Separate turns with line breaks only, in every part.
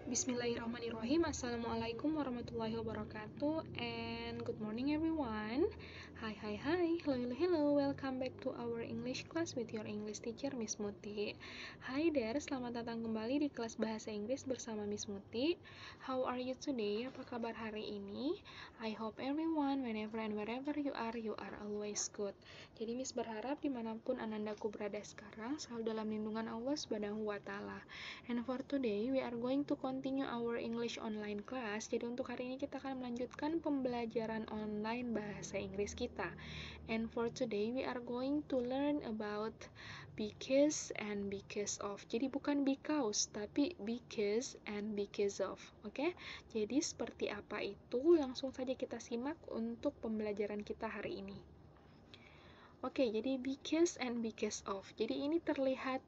Bismillahirrahmanirrahim. Assalamualaikum warahmatullahi wabarakatuh. And good morning everyone. Hi. Hello. Welcome back to our English class with your English teacher Miss Muti. Hi there, selamat datang kembali di kelas bahasa Inggris bersama Miss Muti. How are you today? Apa kabar hari ini? I hope everyone, whenever and wherever you are always good. Jadi Miss berharap dimanapun anandaku berada sekarang selalu dalam lindungan Allah Subhanahu wa Ta'ala. And for today, we are going to continue our English online class. Jadi untuk hari ini kita akan melanjutkan pembelajaran online bahasa Inggris kita. And for today, we are going to learn about because and because of. Jadi bukan because, tapi because and because of. Oke? Jadi seperti apa itu? Langsung saja kita simak untuk pembelajaran kita hari ini. Oke, jadi because and because of. Jadi ini terlihat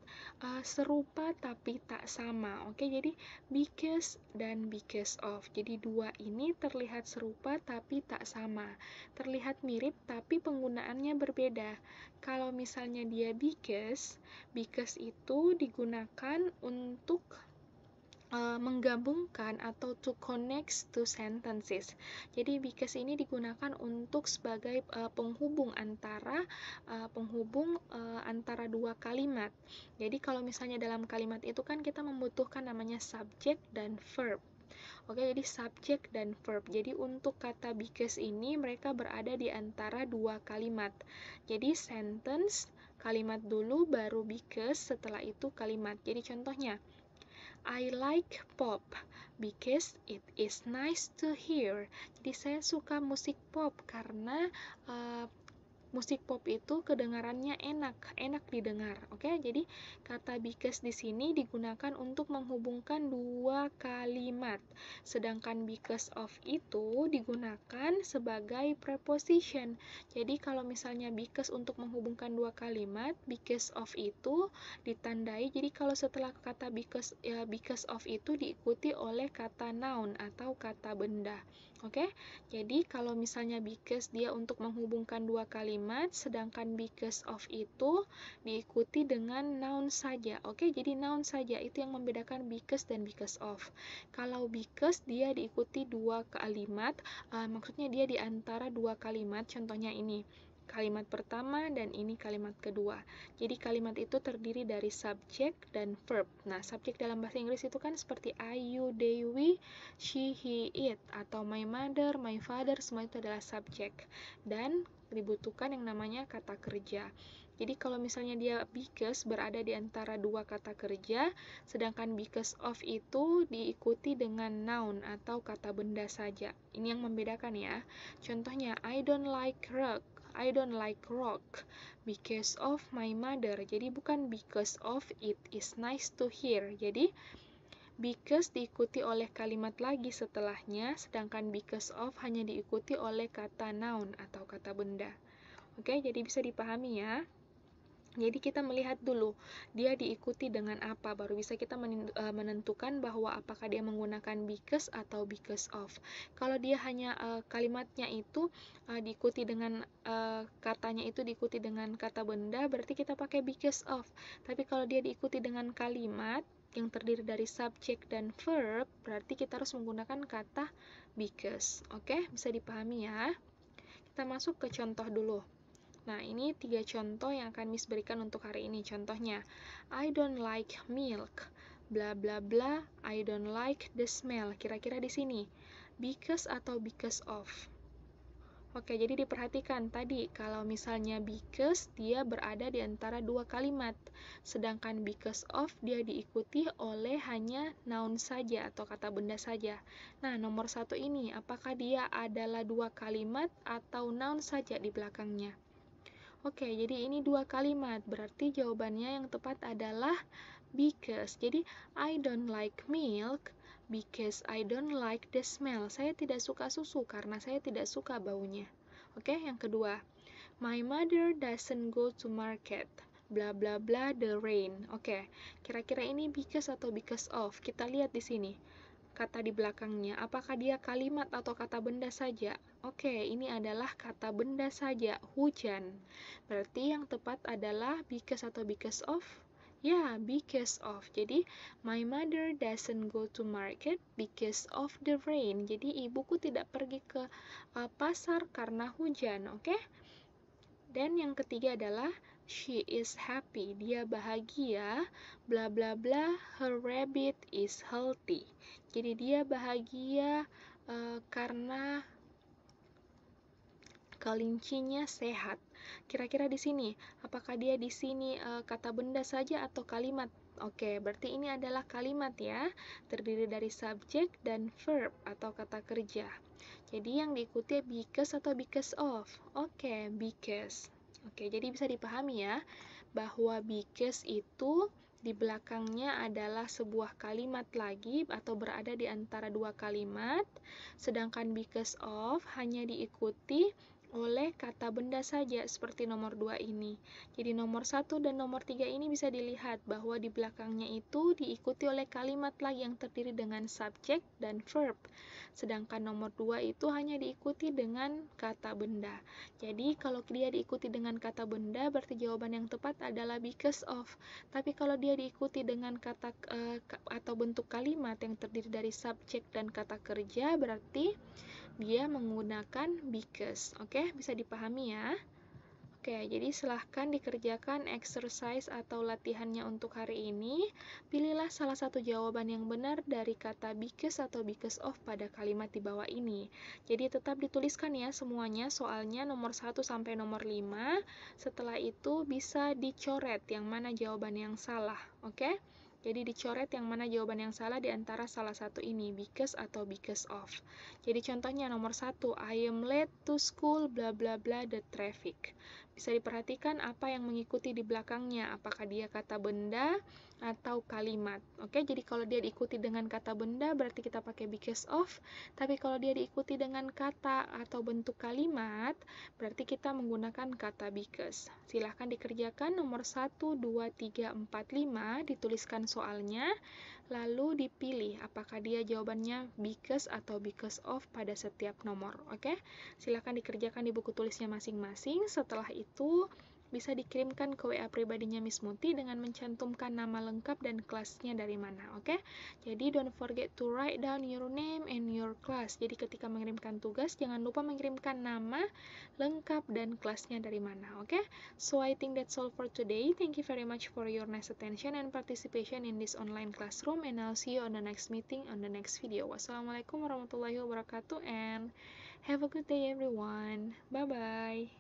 serupa tapi tak sama. Oke, jadi because dan because of. Jadi dua ini terlihat serupa tapi tak sama. Terlihat mirip tapi penggunaannya berbeda. Kalau misalnya dia because itu digunakan untuk menggabungkan atau to connect two sentences. Jadi because ini digunakan untuk sebagai penghubung antara dua kalimat. Jadi kalau misalnya dalam kalimat itu kan kita membutuhkan namanya subject dan verb. Oke, jadi subject dan verb. Jadi untuk kata because ini mereka berada di antara dua kalimat. Jadi sentence, kalimat dulu baru because, setelah itu kalimat. Jadi contohnya, I like pop because it is nice to hear. Jadi saya suka musik pop karena musik pop itu kedengarannya enak didengar. Oke, jadi kata because di sini digunakan untuk menghubungkan dua kalimat. Sedangkan because of itu digunakan sebagai preposition. Jadi kalau misalnya because untuk menghubungkan dua kalimat, because of itu ditandai. Jadi kalau setelah kata because of itu diikuti oleh kata noun atau kata benda. Oke, jadi kalau misalnya because dia untuk menghubungkan dua kalimat, sedangkan because of itu diikuti dengan noun saja. Oke, jadi noun saja itu yang membedakan because dan because of. Kalau because dia diikuti dua kalimat, maksudnya dia di antara dua kalimat, contohnya ini. Kalimat pertama dan ini kalimat kedua. Jadi kalimat itu terdiri dari subjek dan verb. Nah, subjek dalam bahasa Inggris itu kan seperti I, you, they, we, she, he, it, atau my mother, my father, semua itu adalah subjek. Dan dibutuhkan yang namanya kata kerja. Jadi kalau misalnya dia because berada di antara dua kata kerja, sedangkan because of itu diikuti dengan noun atau kata benda saja. Ini yang membedakan ya. Contohnya, I don't like rock because of my mother. Jadi bukan because of it is nice to hear. Jadi because diikuti oleh kalimat lagi setelahnya, sedangkan because of hanya diikuti oleh kata noun atau kata benda. Oke, jadi bisa dipahami ya. Jadi kita melihat dulu dia diikuti dengan apa, baru bisa kita menentukan bahwa apakah dia menggunakan because atau because of. Kalau dia hanya kalimatnya itu diikuti dengan katanya itu diikuti dengan kata benda, berarti kita pakai because of. Tapi kalau dia diikuti dengan kalimat yang terdiri dari subjek dan verb, berarti kita harus menggunakan kata because. Oke, bisa dipahami ya. Kita masuk ke contoh dulu. Nah, ini 3 contoh yang akan Miss berikan untuk hari ini. Contohnya, I don't like milk, bla bla bla, I don't like the smell. Kira-kira di sini, because atau because of? Oke, jadi diperhatikan tadi, kalau misalnya because, dia berada di antara dua kalimat. Sedangkan because of, dia diikuti oleh hanya noun saja atau kata benda saja. Nah, nomor 1 ini, apakah dia adalah dua kalimat atau noun saja di belakangnya? Oke, jadi ini dua kalimat, berarti jawabannya yang tepat adalah because. Jadi, I don't like milk because I don't like the smell. Saya tidak suka susu karena saya tidak suka baunya. Oke, yang kedua, my mother doesn't go to market. Bla bla bla the rain. Oke, kira-kira ini because atau because of? Kita lihat di sini. Kata di belakangnya, apakah dia kalimat atau kata benda saja? Oke, ini adalah kata benda saja, hujan. Berarti yang tepat adalah because atau because of? Ya, because of. Jadi, my mother doesn't go to market because of the rain. Jadi, ibuku tidak pergi ke pasar karena hujan, oke? Dan yang ketiga adalah she is happy. Dia bahagia, bla bla bla, her rabbit is healthy. Jadi, dia bahagia karena kelincinya sehat. Kira-kira di sini, apakah dia di sini kata benda saja atau kalimat? Oke, berarti ini adalah kalimat ya, terdiri dari subjek dan verb atau kata kerja. Jadi yang diikuti because atau because of? Oke, because. Oke, jadi bisa dipahami ya, bahwa because itu di belakangnya adalah sebuah kalimat lagi atau berada di antara dua kalimat, sedangkan because of hanya diikuti oleh kata benda saja seperti nomor 2 ini. Jadi nomor 1 dan nomor 3 ini bisa dilihat bahwa di belakangnya itu diikuti oleh kalimat lagi yang terdiri dengan subjek dan verb. Sedangkan nomor 2 itu hanya diikuti dengan kata benda. Jadi kalau dia diikuti dengan kata benda berarti jawaban yang tepat adalah because of. Tapi kalau dia diikuti dengan kata atau bentuk kalimat yang terdiri dari subjek dan kata kerja berarti dia menggunakan because. Oke, bisa dipahami ya. Oke, jadi silahkan dikerjakan exercise atau latihannya untuk hari ini. Pilihlah salah satu jawaban yang benar dari kata because atau because of pada kalimat di bawah ini. Jadi tetap dituliskan ya semuanya, soalnya nomor 1 sampai nomor 5. Setelah itu bisa dicoret yang mana jawaban yang salah. Oke? Jadi dicoret yang mana jawaban yang salah di antara salah satu ini, because atau because of. Jadi contohnya nomor 1, I am late to school, bla bla bla, the traffic. Bisa diperhatikan apa yang mengikuti di belakangnya, apakah dia kata benda atau kalimat. Oke, jadi kalau dia diikuti dengan kata benda berarti kita pakai because of, tapi kalau dia diikuti dengan kata atau bentuk kalimat berarti kita menggunakan kata because. Silahkan dikerjakan nomor 1, 2, 3, 4, 5, dituliskan soalnya, lalu dipilih apakah dia jawabannya because atau because of pada setiap nomor. Oke, silahkan dikerjakan di buku tulisnya masing-masing. Setelah itu bisa dikirimkan ke WA pribadinya Miss Muti dengan mencantumkan nama lengkap dan kelasnya dari mana, oke? Jadi don't forget to write down your name and your class. Jadi ketika mengirimkan tugas jangan lupa mengirimkan nama lengkap dan kelasnya dari mana, oke? So I think that's all for today. Thank you very much for your nice attention and participation in this online classroom, and I'll see you on the next meeting on the next video. Wassalamualaikum warahmatullahi wabarakatuh and have a good day everyone. Bye bye.